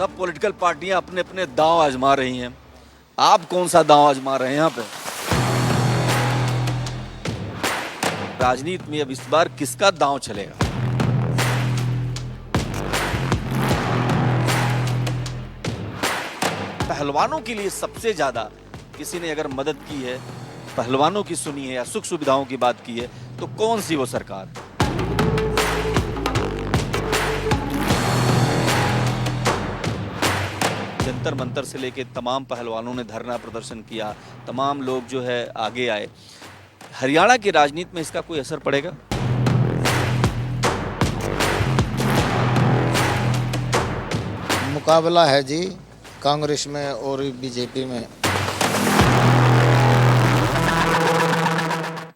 सब पॉलिटिकल पार्टियां अपने अपने दांव आजमा रही हैं। आप कौन सा दांव आजमा रहे हैं यहाँ पे? राजनीति में अब इस बार किसका दांव चलेगा? पहलवानों के लिए सबसे ज्यादा किसी ने अगर मदद की है, पहलवानों की सुनी है या सुख सुविधाओं की बात की है, तो कौन सी वो सरकार? जंतर मंतर से लेके तमाम पहलवानों ने धरना प्रदर्शन किया, तमाम लोग जो है आगे आए। हरियाणा की राजनीति में इसका कोई असर पड़ेगा? मुकाबला है जी कांग्रेस में और बीजेपी में।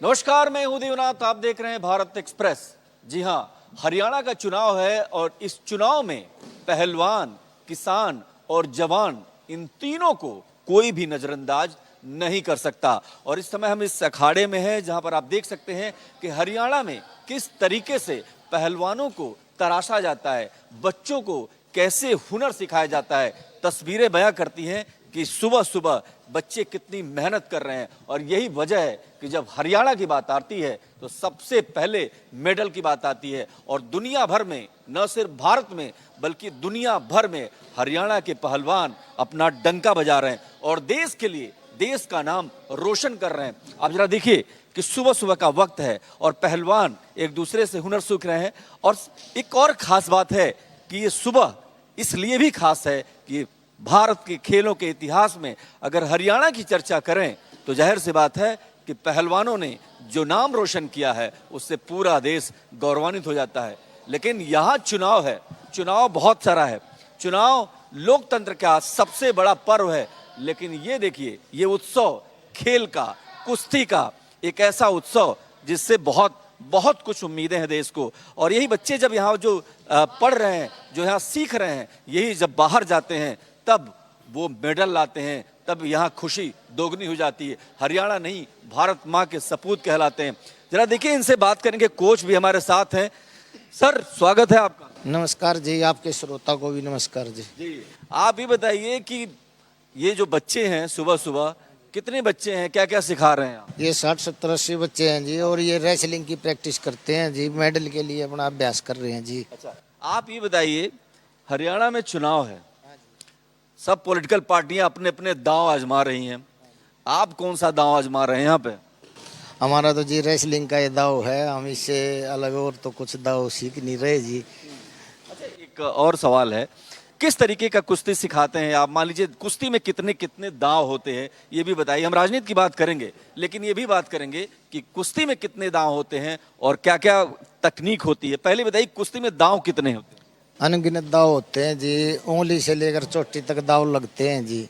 नमस्कार, मैं हूं देवनाथ, आप देख रहे हैं भारत एक्सप्रेस। जी हां, हरियाणा का चुनाव है और इस चुनाव में पहलवान, किसान और जवान, इन तीनों को कोई भी नजरअंदाज नहीं कर सकता। और इस समय हम इस अखाड़े में हैं जहां पर आप देख सकते हैं कि हरियाणा में किस तरीके से पहलवानों को तराशा जाता है, बच्चों को कैसे हुनर सिखाया जाता है। तस्वीरें बयां करती हैं कि सुबह सुबह बच्चे कितनी मेहनत कर रहे हैं। और यही वजह है कि जब हरियाणा की बात आती है तो सबसे पहले मेडल की बात आती है। और दुनिया भर में, न सिर्फ भारत में बल्कि दुनिया भर में हरियाणा के पहलवान अपना डंका बजा रहे हैं और देश के लिए देश का नाम रोशन कर रहे हैं। आप जरा देखिए कि सुबह सुबह का वक्त है और पहलवान एक दूसरे से हुनर सीख रहे हैं। और एक और खास बात है कि ये सुबह इसलिए भी खास है कि भारत के खेलों के इतिहास में अगर हरियाणा की चर्चा करें तो जाहिर सी बात है कि पहलवानों ने जो नाम रोशन किया है उससे पूरा देश गौरवान्वित हो जाता है। लेकिन यहाँ चुनाव है, चुनाव बहुत सारा है। चुनाव लोकतंत्र का सबसे बड़ा पर्व है। लेकिन ये देखिए, ये उत्सव खेल का, कुश्ती का एक ऐसा उत्सव जिससे बहुत बहुत कुछ उम्मीदें हैं देश को। और यही बच्चे जब यहाँ जो पढ़ रहे हैं, जो यहाँ सीख रहे हैं, यही जब बाहर जाते हैं तब वो मेडल लाते हैं, तब यहाँ खुशी दोगुनी हो जाती है। हरियाणा नहीं, भारत माँ के सपूत कहलाते हैं। जरा देखिए, इनसे बात करेंगे। कोच भी हमारे साथ हैं। सर, स्वागत है आपका। नमस्कार जी, आपके श्रोता को भी नमस्कार जी। जी, आप ये बताइए कि ये जो बच्चे हैं, सुबह सुबह कितने बच्चे हैं, क्या क्या सिखा रहे हैं आप? ये 60-70-80 बच्चे हैं जी और ये रेसलिंग की प्रैक्टिस करते हैं जी, मेडल के लिए अपना अभ्यास कर रहे हैं जी। अच्छा, आप ये बताइए, हरियाणा में चुनाव है, सब पॉलिटिकल पार्टियां अपने अपने दांव आजमा रही हैं। आप कौन सा दांव आजमा रहे हैं यहाँ पे? हमारा तो जी रेसलिंग का ये दाव है, हम इससे अलग और तो कुछ दाव सीख नहीं रहे जी। अच्छा, एक और सवाल है, किस तरीके का कुश्ती सिखाते हैं आप? मान लीजिए कुश्ती में कितने कितने दांव होते हैं, ये भी बताइए। हम राजनीति की बात करेंगे लेकिन ये भी बात करेंगे कि कुश्ती में कितने दांव होते हैं और क्या क्या तकनीक होती है। पहले बताइए, कुश्ती में दांव कितने होते हैं? अनगिनत दाव होते हैं जी, उंगली से लेकर चोटी तक दाव लगते हैं जी,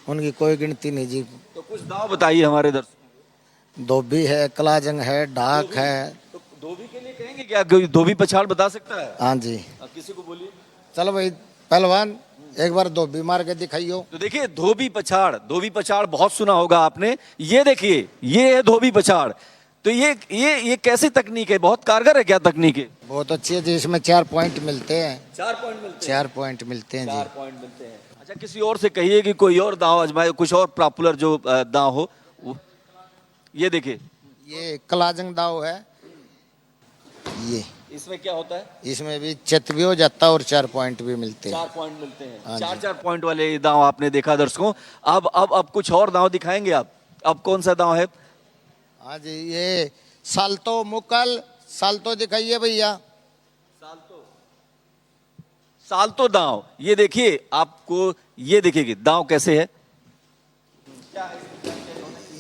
उनकी कोई गिनती नहीं जी। तो कुछ दांव बताइए हमारे दर्शकों। धोबी है, कलाजंग है, ढाक है। तो धोबी के लिए कहेंगे क्या? कोई धोबी पछाड़ बता सकता है? हाँ जी, किसी को बोलिए। चलो भाई पहलवान, एक बार धोबी मार के दिखाइयो। तो देखिए, धोबी पछाड़ बहुत सुना होगा आपने। ये देखिए, ये है धोबी पछाड़। तो ये कैसी तकनीक है? बहुत कारगर है क्या तकनीक है? बहुत अच्छी है जी, इसमें 4 पॉइंट मिलते हैं। 4 पॉइंट मिलते हैं। 4 पॉइंट मिलते हैं 4 जी। पॉइंट मिलते हैं। अच्छा, किसी और से कहिए कि कोई और दांव आजमाए, कुछ और पॉपुलर जो दांव हो। ये देखिए, ये कलाजंग दाव है। ये इसमें क्या होता है? इसमें भी चित भी हो जाता है और 4 पॉइंट भी मिलते हैं। 4 पॉइंट मिलते हैं। हाँ 4 पॉइंट वाले ये दांव आपने देखा दर्शकों। अब कुछ और दांव दिखाएंगे आप। अब कौन सा दांव है? हाँ जी, ये साल्तो मुकल, साल्तो दिखाइए भैया। साल्तो दांव, ये देखिए, आपको ये देखिए दांव कैसे है।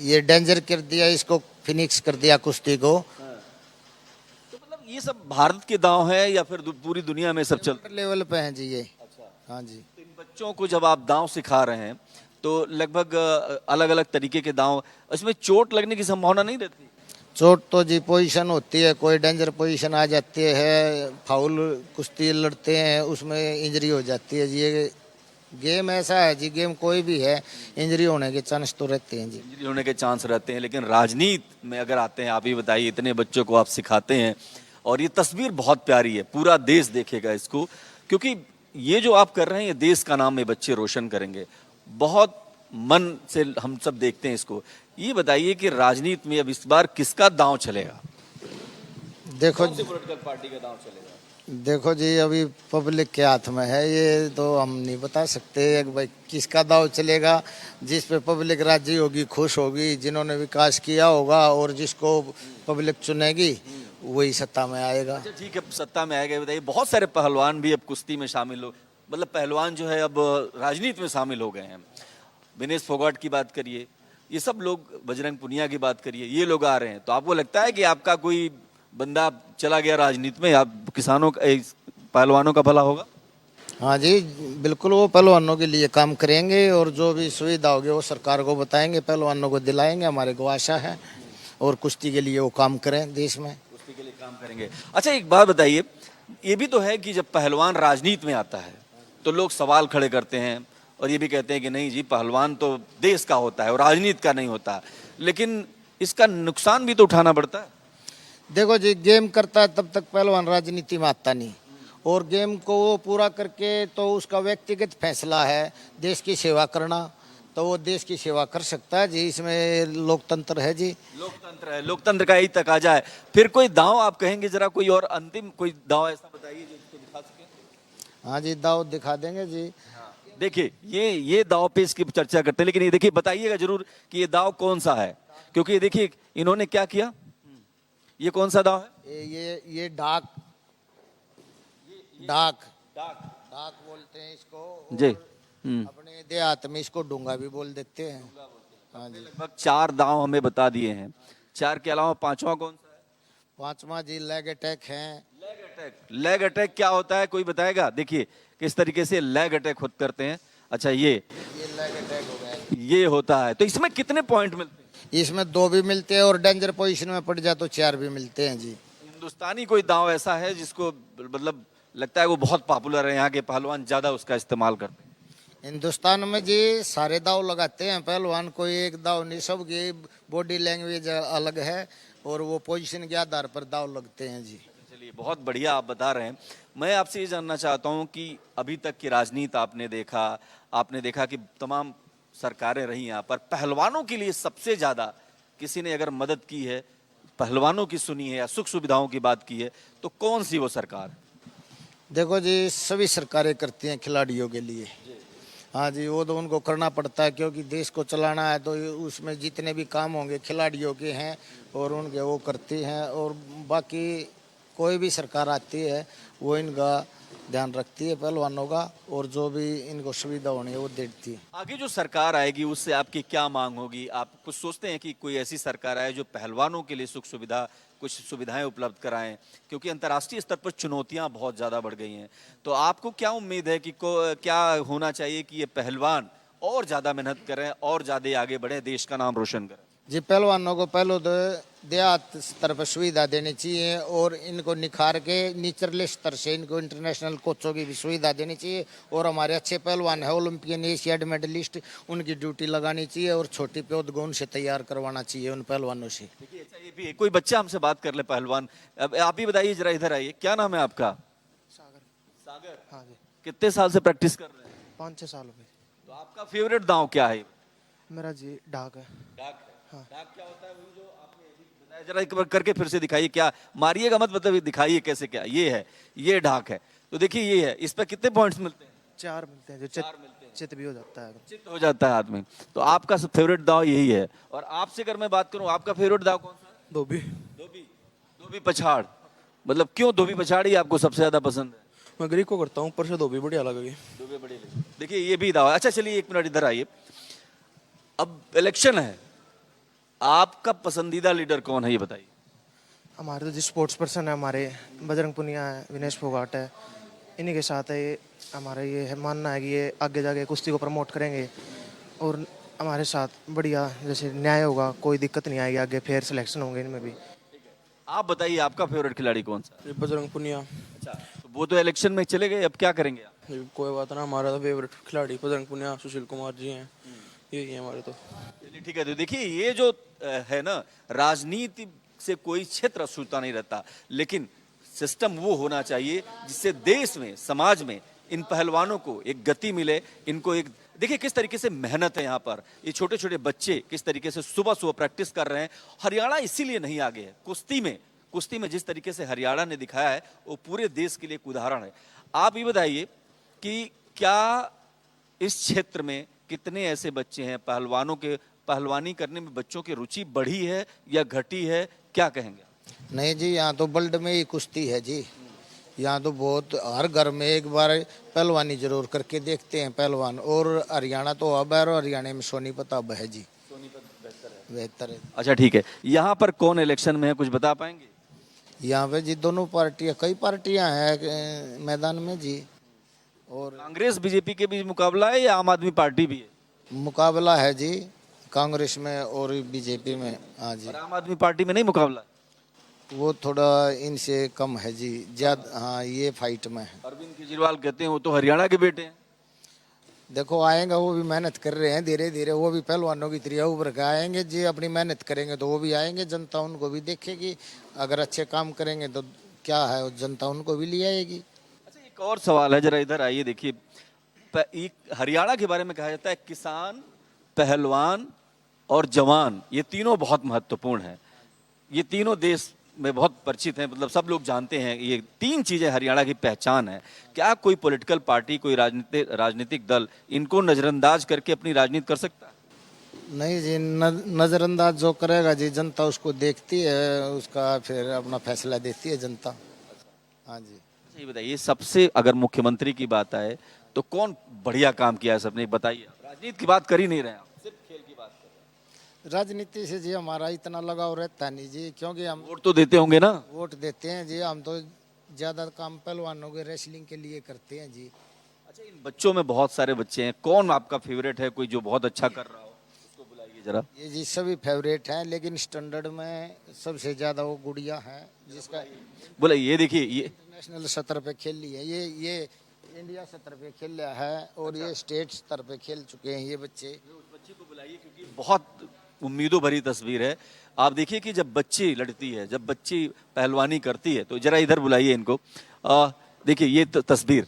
ये डेंजर कर दिया, इसको फिनिक्स कर दिया कुश्ती को। तो मतलब ये सब भारत के दांव है या फिर पूरी दुनिया में सब चल? लेवल पे हैं जी ये। अच्छा, हाँ जी। तो इन बच्चों को जब आप दांव सिखा रहे हैं तो लगभग अलग अलग तरीके के दांव, इसमें चोट लगने की संभावना नहीं रहती? चोट तो जी पोजीशन होती है, कोई डेंजर पोजीशन आ जाती है, फाउल कुश्ती लड़ते हैं उसमें इंजरी हो जाती है जी। ये गेम ऐसा है जी, गेम कोई भी है, इंजरी होने के चांस तो रहते हैं जी। इंजरी होने के चांस रहते हैं। लेकिन राजनीति में अगर आते हैं, आप ही बताइए, इतने बच्चों को आप सिखाते हैं और ये तस्वीर बहुत प्यारी है, पूरा देश देखेगा इसको, क्योंकि ये जो आप कर रहे हैं, ये देश का नाम ये बच्चे रोशन करेंगे, बहुत मन से हम सब देखते हैं इसको। ये बताइए कि राजनीति में अब इस बार किसका दांव चलेगा? देखो कौन सी पॉलिटिकल पार्टी का दांव चलेगा? देखो जी, अभी पब्लिक के हाथ में है, ये तो हम नहीं बता सकते कि भाई किसका दाव चलेगा। जिस पे पब्लिक राजी होगी, खुश होगी, जिन्होंने विकास किया होगा और जिसको पब्लिक चुनेगी वही सत्ता में आएगा। अच्छा ठीक है, सत्ता में आएगा। बताइए, बहुत सारे पहलवान भी अब कुश्ती में शामिल हो, मतलब पहलवान जो है अब राजनीति में शामिल हो गए हैं। विनेश फोगाट की बात करिए, ये सब लोग, बजरंग पुनिया की बात करिए, ये लोग आ रहे हैं। तो आपको लगता है कि आपका कोई बंदा चला गया राजनीति में, आप किसानों का, पहलवानों का भला होगा? हाँ जी, बिल्कुल, वो पहलवानों के लिए काम करेंगे और जो भी सुविधा होगी वो सरकार को बताएंगे, पहलवानों को दिलाएंगे, हमारे को आशा है। और कुश्ती के लिए वो काम करें देश में, कुश्ती के लिए काम करेंगे। अच्छा एक बात बताइए, ये भी तो है कि जब पहलवान राजनीति में आता है तो लोग सवाल खड़े करते हैं और ये भी कहते हैं कि नहीं जी, पहलवान तो देश का होता है और राजनीति का नहीं होता, लेकिन इसका नुकसान भी तो उठाना पड़ता है। देखो जी, गेम करता है तब तक पहलवान राजनीति में आता नहीं, और गेम को वो पूरा करके तो उसका व्यक्तिगत फैसला है देश की सेवा करना, तो वो देश की सेवा कर सकता है जी। इसमें लोकतंत्र है जी, लोकतंत्र है, लोकतंत्र का ही तकाजा है। फिर कोई दांव आप कहेंगे, जरा कोई और अंतिम कोई दांव ऐसा बताइए जो इसको दिखा सके। हाँ जी, दाव दिखा देंगे जी। देखिए, ये दांव पे इसकी चर्चा करते हैं, लेकिन ये देखिए, बताइएगा जरूर कि ये दांव कौन सा है, क्योंकि ये देखिए इन्होंने क्या किया। ये कौन सा दांव है? ये डाक डाक डाक डाक बोलते हैं इसको, जी। अपने देहात में इसको डूंगा भी बोल देते हैं। हाँ जी, लगभग 4 दांव हमें बता दिए हैं। 4 के अलावा पांचवा कौन सा है? पांचवा जी लेग अटैक है। Leg attack. लेग अटैक क्या होता है, कोई बताएगा? देखिए किस तरीके से लेग अटैक खुद करते हैं। अच्छा, ये लेग अटैक हो गया, ये होता है। तो इसमें कितने पॉइंट मिलते हैं? इसमें 2 भी मिलते हैं और डेंजर पोजीशन में पड़ जाए तो 4 भी मिलते हैं जी। हिंदुस्तानी कोई दांव ऐसा है जिसको मतलब लगता है वो बहुत पॉपुलर है, यहाँ के पहलवान ज्यादा उसका इस्तेमाल करते हैं? हिंदुस्तान में जी सारे दाव लगाते हैं पहलवान, कोई एक दाव नहीं, सबकी बॉडी लैंग्वेज अलग है और वो पोजीशन के आधार पर दाव लगते हैं जी। चलिए, बहुत बढ़िया आप बता रहे हैं। मैं आपसे ये जानना चाहता हूँ कि अभी तक की राजनीति आपने देखा कि तमाम सरकारें रही यहाँ पर, पहलवानों के लिए सबसे ज्यादा किसी ने अगर मदद की है, पहलवानों की सुनी है या सुख सुविधाओं की बात की है, तो कौन सी वो सरकार? देखो जी, सभी सरकारें करती हैं खिलाड़ियों के लिए। हाँ जी, वो तो उनको करना पड़ता है, क्योंकि देश को चलाना है तो उसमें जितने भी काम होंगे खिलाड़ियों के हैं और उनके वो करती हैं। और बाकी कोई भी सरकार आती है वो इनका ध्यान रखती है पहलवानों का, और जो भी इनको सुविधा होनी है वो देती है। आगे जो सरकार आएगी उससे आपकी क्या मांग होगी? आप कुछ सोचते हैं कि कोई ऐसी सरकार आए जो पहलवानों के लिए सुख सुविधा, कुछ सुविधाएं उपलब्ध कराएं, क्योंकि अंतर्राष्ट्रीय स्तर पर चुनौतियां बहुत ज्यादा बढ़ गई हैं। तो आपको क्या उम्मीद है कि क्या होना चाहिए कि ये पहलवान और ज्यादा मेहनत करें और ज्यादा आगे बढ़े, देश का नाम रोशन करें? जी, पहलवानों को पहले तो देहात स्तर पर सुविधा देनी चाहिए और इनको निखार के निचले स्तर से इनको इंटरनेशनल कोचों की भी सुविधा देनी चाहिए। और हमारे अच्छे पहलवान है, ओलंपियन, एशियाड मेडलिस्ट, उनकी ड्यूटी लगानी चाहिए और छोटी पौधगों से तैयार करवाना चाहिए उन पहलवानों से। देखिए, अच्छा ये भी है, कोई बच्चा हमसे बात कर ले पहलवान। अब आप ही बताइए, जरा इधर आइए, क्या नाम है आपका? सागर। सागर। हाँ जी, कितने साल से प्रैक्टिस कर रहे हैं? 5-6 साल हो गए। तो आपका फेवरेट दांव क्या है? मेरा जी डाक है। डाक है। हाँ। डाक क्या होता है? वो जो आपने अभी बताया, जरा एक बार करके फिर से दिखाइए। क्या मारिएगा मत, मतलब दिखाइए कैसे, क्या ये है? ये डाक है। तो देखिए ये है, इस पर कितने पॉइंट्स मिलते हैं? 4 मिलते हैं, जो 4 मिलते हैं। चित भी हो जाता है। चित्त हो जाता है आदमी। तो आपका सब फेवरेट दाव यही है। और आपसे अगर मैं बात करूं, आपका फेवरेट दाव कौन सा है? धोबी। धोबी। धोबी पछाड़। मतलब क्यों धोबी पछाड़ ही आपको सबसे ज्यादा पसंद है? मैं ग्रीक को करता हूँ, ऊपर से धोबी बढ़िया लगेगी। धोबी बड़ी लगी। देखिए ये भी दाव है। अच्छा चलिए, एक मिनट इधर आइए। अब इलेक्शन है, आपका पसंदीदा लीडर कौन है ये बताइए? हमारे तो जो स्पोर्ट्स पर्सन है, हमारे बजरंग पुनिया है, विनेश फोगाट है, इन्हीं के साथ है। ये हमारा ये है मानना है कि ये आगे जाके कुश्ती को प्रमोट करेंगे और हमारे साथ बढ़िया जैसे न्याय होगा, कोई दिक्कत नहीं आएगी, आगे फेयर सिलेक्शन होंगे इनमें भी। आप बताइए, आपका फेवरेट खिलाड़ी कौन सा? बजरंग पुनिया। अच्छा, तो वो तो इलेक्शन में चले गए, अब क्या करेंगे आप? कोई बात ना, हमारा तो फेवरेट खिलाड़ी बजरंग पुनिया, सुशील कुमार जी हैं, यही है हमारे तो। चलिए ठीक है। तो देखिए ये जो है ना, राजनीति से कोई क्षेत्र अछूता नहीं रहता, लेकिन सिस्टम वो होना चाहिए जिससे देश में, समाज में इन पहलवानों को एक गति मिले, इनको एक देखिए किस तरीके से मेहनत है यहाँ पर। ये छोटे छोटे बच्चे किस तरीके से सुबह सुबह प्रैक्टिस कर रहे हैं। हरियाणा इसीलिए नहीं आगे है कुश्ती में जिस तरीके से हरियाणा ने दिखाया है वो पूरे देश के लिए एक उदाहरण है। आप ये बताइए कि क्या इस क्षेत्र में कितने ऐसे बच्चे हैं पहलवानों के पहलवानी करने में बच्चों की रुचि बढ़ी है या घटी है, क्या कहेंगे? नहीं जी, यहाँ तो वर्ल्ड में ही कुश्ती है जी। यहाँ तो बहुत हर घर में एक बार पहलवानी जरूर करके देखते हैं पहलवान। और हरियाणा तो अब है, और हरियाणा में सोनीपत अब है जी। बेहतर है। अच्छा ठीक है, यहाँ पर कौन इलेक्शन में है कुछ बता पाएंगे? यहाँ पे जी दोनों पार्टियां, कई पार्टियां हैं मैदान में जी। और कांग्रेस बीजेपी के बीच मुकाबला है या आम आदमी पार्टी भी है? मुकाबला है जी, कांग्रेस में और बीजेपी में। हाँ जी, और आम आदमी पार्टी में नहीं मुकाबला? वो थोड़ा इनसे कम है जी, ज्यादा। हाँ, ये फाइट में है। अरविंद केजरीवाल कहते हैं वो तो हरियाणा के बेटे हैं। देखो आएंगे, वो भी मेहनत कर रहे हैं धीरे धीरे। वो भी पहलवानों की तरह उभर के आएंगे जी। अपनी मेहनत करेंगे तो वो भी आएंगे, जनता उनको भी देखेगी। अगर अच्छे काम करेंगे तो क्या है, जनता उनको भी ले आएगी। अच्छा एक और सवाल है, जरा इधर आइए। देखिए हरियाणा के बारे में कहा जाता है किसान, पहलवान और जवान, ये तीनों बहुत महत्वपूर्ण हैं। ये तीनों देश में बहुत परिचित हैं, मतलब सब लोग जानते हैं। ये तीन चीजें हरियाणा की पहचान है। क्या कोई पॉलिटिकल पार्टी, कोई राजनीतिक दल इनको नजरअंदाज करके अपनी राजनीति कर सकता है? नहीं जी, नजरअंदाज जो करेगा जी, जनता उसको देखती है, उसका फिर अपना फैसला देती है जनता। हाँ जी। ये बताइए सबसे, अगर मुख्यमंत्री की बात आए तो कौन बढ़िया काम किया है सबने, बताइए। राजनीति की बात कर ही नहीं रहे हैं, सिर्फ खेल की बात कर रहे हैं। राजनीति से जी हमारा इतना लगाव रहता नहीं जी, क्योंकि हम वोट तो देते होंगे ना? वोट देते हैं जी। हम तो ज्यादा काम पहलवानों के रेसलिंग के लिए करते हैं जी। अच्छा इन बच्चों में बहुत सारे बच्चे हैं, कौन आपका फेवरेट है, कोई जो बहुत अच्छा कर रहा हो उसको बुलाइए जरा। ये जी सभी फेवरेट हैं, लेकिन स्टैंडर्ड में सबसे ज्यादा वो गुड़िया है, जिसका बोले ये देखिए ये इंटरनेशनल स्तर पे खेल ली है। ये इंडिया स्तर पे खेल लिया है, और ये स्टेट स्तर पे खेल चुके हैं ये बच्चे। उस बच्ची को बुलाइए क्योंकि बहुत उम्मीदों भरी तस्वीर है। आप देखिए कि जब बच्ची लड़ती है, जब बच्ची पहलवानी करती है, तो जरा इधर बुलाइए इनको। देखिए ये तस्वीर,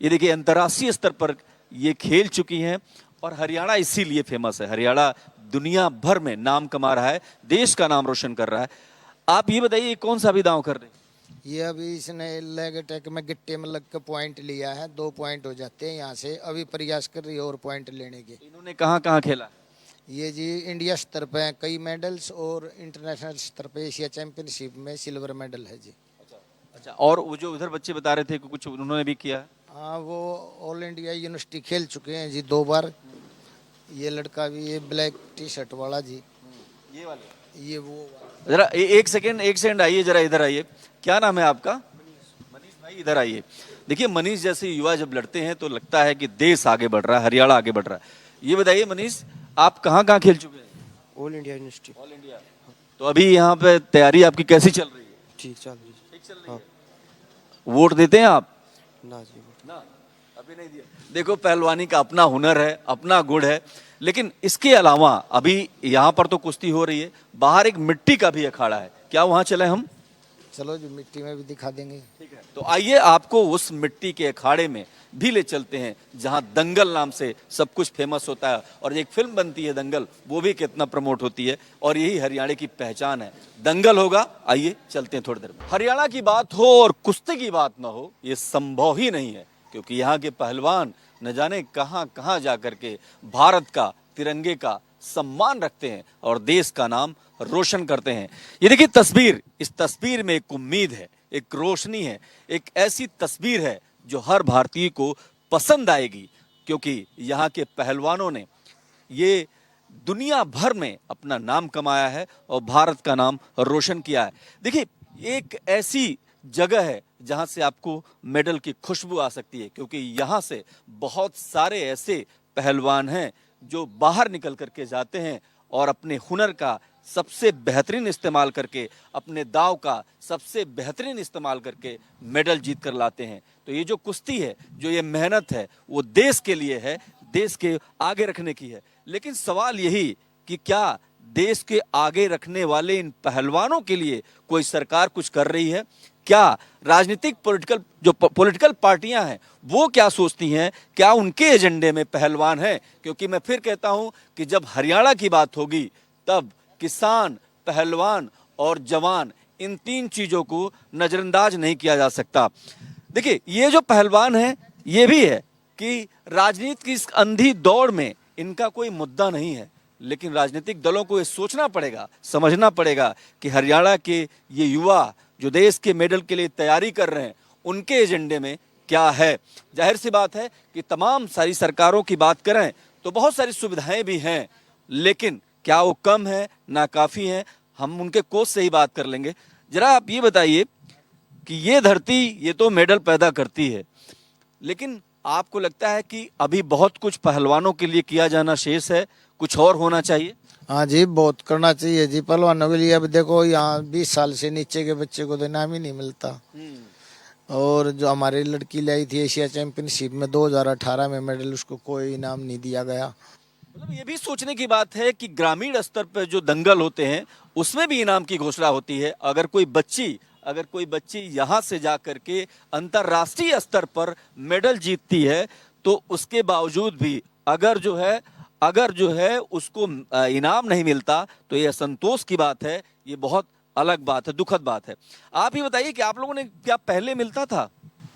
ये देखिए अंतर्राष्ट्रीय स्तर पर ये खेल चुकी हैं। और हरियाणा इसीलिए फेमस है। हरियाणा दुनिया भर में नाम कमा रहा है, देश का नाम रोशन कर रहा है। आप ये बताइए कौन सा भी दांव कर रहे हैं? ये अभी इसने लेग अटैक में गिट्टे में लग के पॉइंट लिया है। 2 पॉइंट हो जाते हैं यहाँ से। अभी प्रयास कर रही है और पॉइंट लेने के। इन्होंने कहाँ कहाँ खेला? ये जी इंडिया स्तर पे हैं कई मेडल्स, और इंटरनेशनल स्तर पे एशिया चैंपियनशिप में सिल्वर मेडल है जी। अच्छा, और वो जो उधर बच्चे बता रहे थे कि कुछ उन्होंने भी किया है? हाँ, वो ऑल इंडिया यूनिवर्सिटी खेल चुके हैं जी 2 बार। ये लड़का भी, ये ब्लैक टी शर्ट वाला जी, ये वाले, ये वो वाला। जरा एक सेकंड आइए, जरा इधर आइए। क्या नाम है आपका? मनीष भाई इधर आइए। देखिए मनीष जैसे युवा जब लड़ते हैं तो लगता है कि देश आगे बढ़ रहा है, हरियाणा आगे बढ़ रहा है। ये बताइए मनीष, आप कहाँ कहाँ खेल चुके हैं? All India university. All India. तो अभी यहाँ पे तैयारी आपकी कैसी चल रही है? ठीक चल रही है। ठीक चल रही है। वोट देते हैं आप? ना जी, ना, अभी नहीं दिया। देखो पहलवानी का अपना हुनर है, अपना गुण है। लेकिन इसके अलावा अभी यहाँ पर तो कुश्ती हो रही है, बाहर एक मिट्टी का भी अखाड़ा है, क्या वहां चले हम? चलो जी, मिट्टी में भी दिखा देंगे। ठीक है, तो आइए आपको उस मिट्टी के अखाड़े में भी ले चलते हैं जहां दंगल नाम से सब कुछ फेमस होता है। और एक फिल्म बनती है दंगल, वो भी कितना प्रमोट होती है। और यही हरियाणा की पहचान है, दंगल होगा। आइए चलते हैं थोड़ी देर में। हरियाणा की बात हो और कुश्ती की बात ना हो, ये संभव ही नहीं है, क्योंकि यहाँ के पहलवान न जाने कहां कहां जाकर के भारत का, तिरंगे का सम्मान रखते हैं और देश का नाम रोशन करते हैं। ये देखिए तस्वीर, इस तस्वीर में एक उम्मीद है, एक रोशनी है, एक ऐसी तस्वीर है जो हर भारतीय को पसंद आएगी, क्योंकि यहाँ के पहलवानों ने ये दुनिया भर में अपना नाम कमाया है और भारत का नाम रोशन किया है। देखिए एक ऐसी जगह है जहां से आपको मेडल की खुशबू आ सकती है, क्योंकि यहाँ से बहुत सारे ऐसे पहलवान हैं जो बाहर निकल करके जाते हैं और अपने हुनर का सबसे बेहतरीन इस्तेमाल करके, अपने दाव का सबसे बेहतरीन इस्तेमाल करके मेडल जीत कर लाते हैं। तो ये जो कुश्ती है, जो ये मेहनत है, वो देश के लिए है, देश के आगे रखने की है। लेकिन सवाल यही कि क्या देश के आगे रखने वाले इन पहलवानों के लिए कोई सरकार कुछ कर रही है? क्या राजनीतिक पॉलिटिकल पार्टियां हैं वो क्या सोचती हैं? क्या उनके एजेंडे में पहलवान है? क्योंकि मैं फिर कहता हूं कि जब हरियाणा की बात होगी तब किसान, पहलवान और जवान, इन तीन चीजों को नजरअंदाज नहीं किया जा सकता। देखिए, ये जो पहलवान है ये भी है कि राजनीति की इस अंधी दौड़ में इनका कोई मुद्दा नहीं है, लेकिन राजनीतिक दलों को ये सोचना पड़ेगा, समझना पड़ेगा कि हरियाणा के ये युवा जो देश के मेडल के लिए तैयारी कर रहे हैं उनके एजेंडे में क्या है। जाहिर सी बात है कि तमाम सारी सरकारों की बात करें तो बहुत सारी सुविधाएं भी हैं, लेकिन क्या वो कम है, नाकाफी है? हम उनके कोच से ही बात कर लेंगे। जरा आप ये बताइए कि ये धरती ये तो मेडल पैदा करती है, लेकिन आपको लगता है कि अभी बहुत कुछ पहलवानों के लिए किया जाना शेष है, कुछ और होना चाहिए? हाँ जी, बहुत करना चाहिए जी पहलवानों के लिए। अब देखो यहाँ 20 साल से नीचे के बच्चे को तो इनाम ही नहीं मिलता। और जो हमारी लड़की लाई थी एशिया चैंपियनशिप में 2018 में मेडल, उसको कोई इनाम नहीं दिया गया। मतलब ये भी सोचने की बात है कि ग्रामीण स्तर पर जो दंगल होते हैं उसमें भी इनाम की घोषणा होती है। अगर कोई बच्ची यहाँ से जा करके अंतर्राष्ट्रीय स्तर पर मेडल जीतती है तो उसके बावजूद भी अगर जो है उसको इनाम नहीं मिलता तो ये असंतोष की बात है, ये बहुत अलग बात है, दुखद बात है। आप ही बताइए कि आप लोगों ने क्या पहले मिलता था?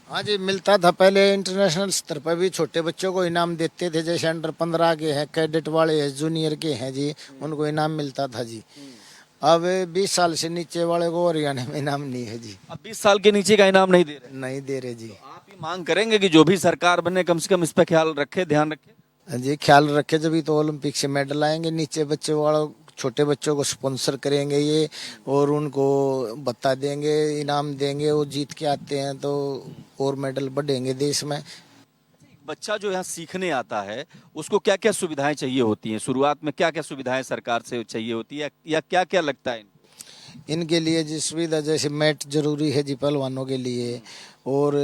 हाँ जी, मिलता था पहले। इंटरनेशनल स्तर पर भी छोटे बच्चों को इनाम देते थे, जैसे अंडर 15 के हैं, कैडेट वाले हैं, जूनियर के हैं जी, उनको इनाम मिलता था जी। अब 20 साल से नीचे वाले को हरियाणा में इनाम नहीं है जी। अब 20 साल के नीचे का इनाम नहीं दे रहे? नहीं दे रहे जी। तो आप ही मांग करेंगे कि जो भी सरकार बने कम से कम इस पर ख्याल रखे, ध्यान रखे? जी, ख्याल रखे, जब तो ओलंपिक से मेडल आएंगे। नीचे बच्चे वालों, छोटे बच्चों को स्पॉन्सर करेंगे ये, और उनको बता देंगे, इनाम देंगे, वो जीत के आते हैं तो और मेडल बढ़ेंगे देश में। बच्चा जो यहाँ सीखने आता है उसको क्या क्या सुविधाएं चाहिए होती हैं? शुरुआत में क्या क्या सुविधाएं सरकार से चाहिए होती है, या क्या क्या लगता है इनको? इनके लिए जी सुविधा, जैसे मैट जरूरी है जी पहलवानों के लिए, और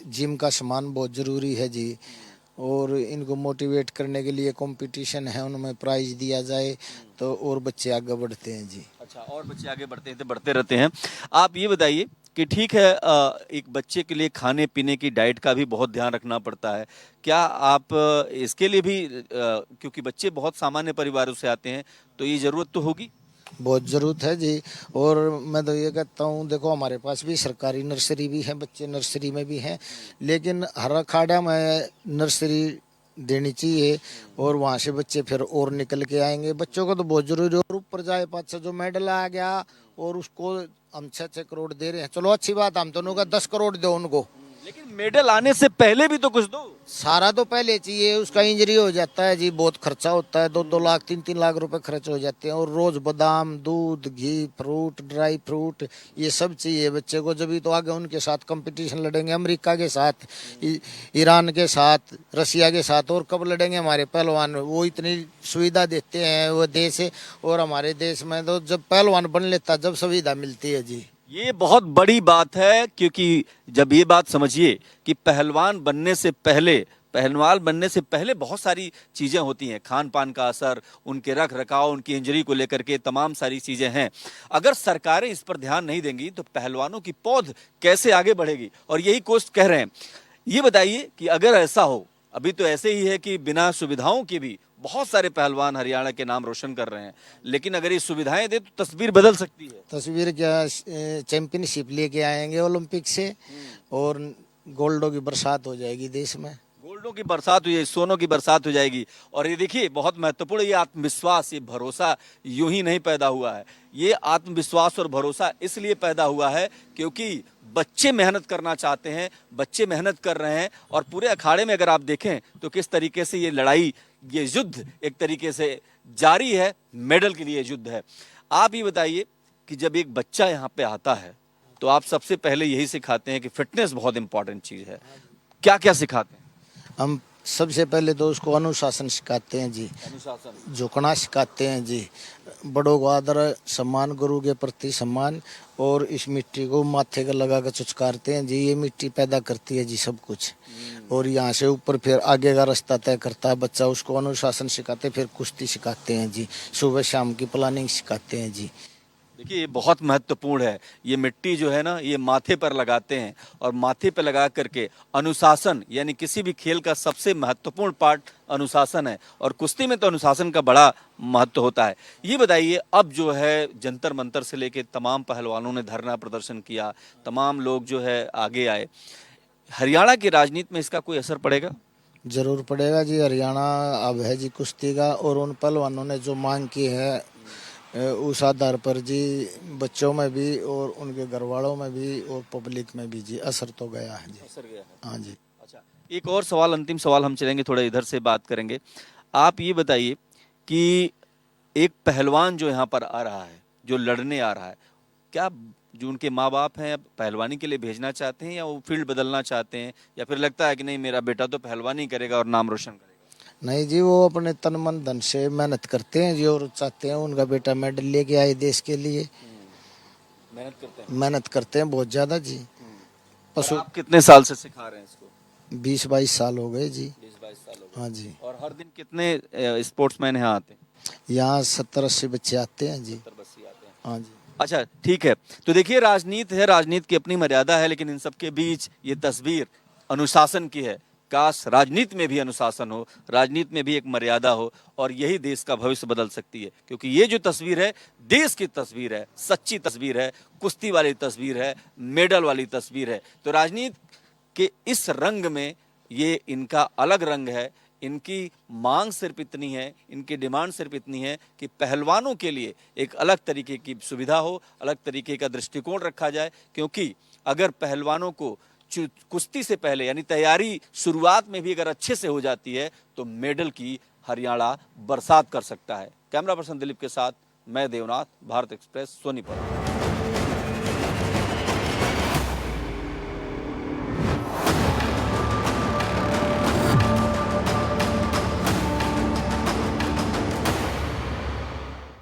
जिम का सामान बहुत जरूरी है जी। और इनको मोटिवेट करने के लिए कंपटीशन है, उनमें प्राइज दिया जाए तो और बच्चे आगे बढ़ते हैं जी। अच्छा, और बच्चे आगे बढ़ते रहते हैं। आप ये बताइए कि ठीक है, एक बच्चे के लिए खाने पीने की डाइट का भी बहुत ध्यान रखना पड़ता है। क्या आप इसके लिए भी, क्योंकि बच्चे बहुत सामान्य परिवारों से आते हैं, तो ये जरूरत तो होगी? बहुत ज़रूरत है जी। और मैं तो ये कहता हूँ, देखो हमारे पास भी सरकारी नर्सरी भी है, बच्चे नर्सरी में भी हैं, लेकिन हर अखाड़ा में नर्सरी देनी चाहिए, और वहाँ से बच्चे फिर और निकल के आएंगे। बच्चों को तो बहुत जरूरी है। और ऊपर जाए पाँच जो मेडल आ गया और उसको हम 6-6 करोड़ दे रहे हैं, चलो अच्छी बात, हम तो उनका 10 करोड़ दो उनको, लेकिन मेडल आने से पहले भी तो कुछ दो। सारा तो पहले चाहिए। उसका इंजरी हो जाता है जी, बहुत खर्चा होता है, 2-2 लाख 3-3 लाख रुपए खर्च हो जाते हैं। और रोज बादाम, दूध, घी, फ्रूट, ड्राई फ्रूट, ये सब चाहिए बच्चे को, जब तो आगे उनके साथ कंपटीशन लड़ेंगे, अमेरिका के साथ, ईरान के साथ, रसिया के साथ, और कब लड़ेंगे हमारे पहलवान। वो इतनी सुविधा देते हैं वो देश, और हमारे देश में तो जब पहलवान बन लेता जब सुविधा मिलती है जी। ये बहुत बड़ी बात है, क्योंकि जब ये बात समझिए कि पहलवान बनने से पहले बहुत सारी चीजें होती हैं, खान पान का असर, उनके रख रखाव, उनकी इंजरी को लेकर के तमाम सारी चीजें हैं। अगर सरकारें इस पर ध्यान नहीं देंगी तो पहलवानों की पौध कैसे आगे बढ़ेगी? और यही कोच कह रहे हैं। ये बताइए कि अगर ऐसा हो, अभी तो ऐसे ही है कि बिना सुविधाओं के भी बहुत सारे पहलवान हरियाणा के नाम रोशन कर रहे हैं, लेकिन अगर ये सुविधाएं दे तो तस्वीर बदल सकती है। तस्वीर क्या, चैंपियनशिप लेके आएंगे ओलंपिक से, और गोल्डों की बरसात हो जाएगी देश में। गोल्डों की बरसात हो जाएगी, सोनों की बरसात हो जाएगी। और ये देखिए, बहुत महत्वपूर्ण, ये आत्मविश्वास, ये भरोसा यूं ही नहीं पैदा हुआ है। ये आत्मविश्वास और भरोसा इसलिए पैदा हुआ है क्योंकि बच्चे मेहनत करना चाहते हैं, बच्चे मेहनत कर रहे हैं। और पूरे अखाड़े में अगर आप देखें तो किस तरीके से ये लड़ाई, ये युद्ध एक तरीके से जारी है, मेडल के लिए युद्ध है। आप ये बताइए कि जब एक बच्चा यहाँ पे आता है तो आप सबसे पहले यही सिखाते हैं कि फिटनेस बहुत इंपॉर्टेंट चीज है, क्या क्या सिखाते हैं? हम सबसे पहले तो उसको अनुशासन सिखाते हैं जी, अनुशासन। झुकना सिखाते हैं जी, बड़ों को आदर सम्मान, गुरु के प्रति सम्मान, और इस मिट्टी को माथे का लगा कर चुचकारते हैं जी। ये मिट्टी पैदा करती है जी सब कुछ, और यहाँ से ऊपर फिर आगे का रास्ता तय करता है बच्चा। उसको अनुशासन सिखाते, फिर कुश्ती सिखाते हैं जी, सुबह शाम की प्लानिंग सिखाते हैं जी। देखिए ये बहुत महत्वपूर्ण है। ये मिट्टी जो है ना, ये माथे पर लगाते हैं, और माथे पर लगा करके अनुशासन, यानी किसी भी खेल का सबसे महत्वपूर्ण पार्ट अनुशासन है, और कुश्ती में तो अनुशासन का बड़ा महत्व होता है। ये बताइए, अब जो है जंतर मंतर से लेके तमाम पहलवानों ने धरना प्रदर्शन किया, तमाम लोग जो है आगे आए, हरियाणा की राजनीति में इसका कोई असर पड़ेगा? जरूर पड़ेगा जी। हरियाणा अब है जी कुश्ती का, और उन पहलवानों ने जो मांग की है उस आधार पर जी बच्चों में भी और उनके घर वालों में भी और पब्लिक में भी जी असर तो गया है जी। असर गया है। हाँ जी। अच्छा, एक और सवाल, अंतिम सवाल हम चलेंगे, थोड़ा इधर से बात करेंगे। आप ये बताइए कि एक पहलवान जो यहाँ पर आ रहा है, जो लड़ने आ रहा है, क्या जो उनके माँ बाप हैं पहलवानी के लिए भेजना चाहते हैं, या वो फील्ड बदलना चाहते हैं, या फिर लगता है कि नहीं मेरा बेटा तो पहलवानी करेगा और नाम रोशन करेगा? नहीं जी, वो अपने तन मन धन से मेहनत करते हैं जी, और चाहते हैं उनका बेटा मेडल लेके आए देश के लिए। मेहनत करते हैं। मेहनत करते हैं बहुत ज्यादा जी। और आप कितने साल से सिखा रहे हैं इसको? 20-22 साल हो गए जी। 20-22 साल हो गए। हाँ जी। और हर दिन कितने स्पोर्ट्समैन यहाँ आते हैं? यहाँ 70-80 बच्चे आते हैं जी। 70-80 आते हैं। हाँ जी। अच्छा ठीक है, तो देखिए राजनीति है, राजनीति की अपनी मर्यादा है, लेकिन इन सबके बीच ये तस्वीर अनुशासन की है। काश राजनीति में भी अनुशासन हो, राजनीति में भी एक मर्यादा हो, और यही देश का भविष्य बदल सकती है। क्योंकि ये जो तस्वीर है, देश की तस्वीर है, सच्ची तस्वीर है, कुश्ती वाली तस्वीर है, मेडल वाली तस्वीर है। तो राजनीति के इस रंग में ये इनका अलग रंग है। इनकी मांग सिर्फ इतनी है, इनकी डिमांड सिर्फ इतनी है कि पहलवानों के लिए एक अलग तरीके की सुविधा हो, अलग तरीके का दृष्टिकोण रखा जाए। क्योंकि अगर पहलवानों को कुश्ती से पहले, यानी तैयारी शुरुआत में भी अगर अच्छे से हो जाती है, तो मेडल की हरियाणा बरसात कर सकता है। कैमरा पर्सन दिलीप के साथ मैं देवनाथ, भारत एक्सप्रेस, सोनीपत।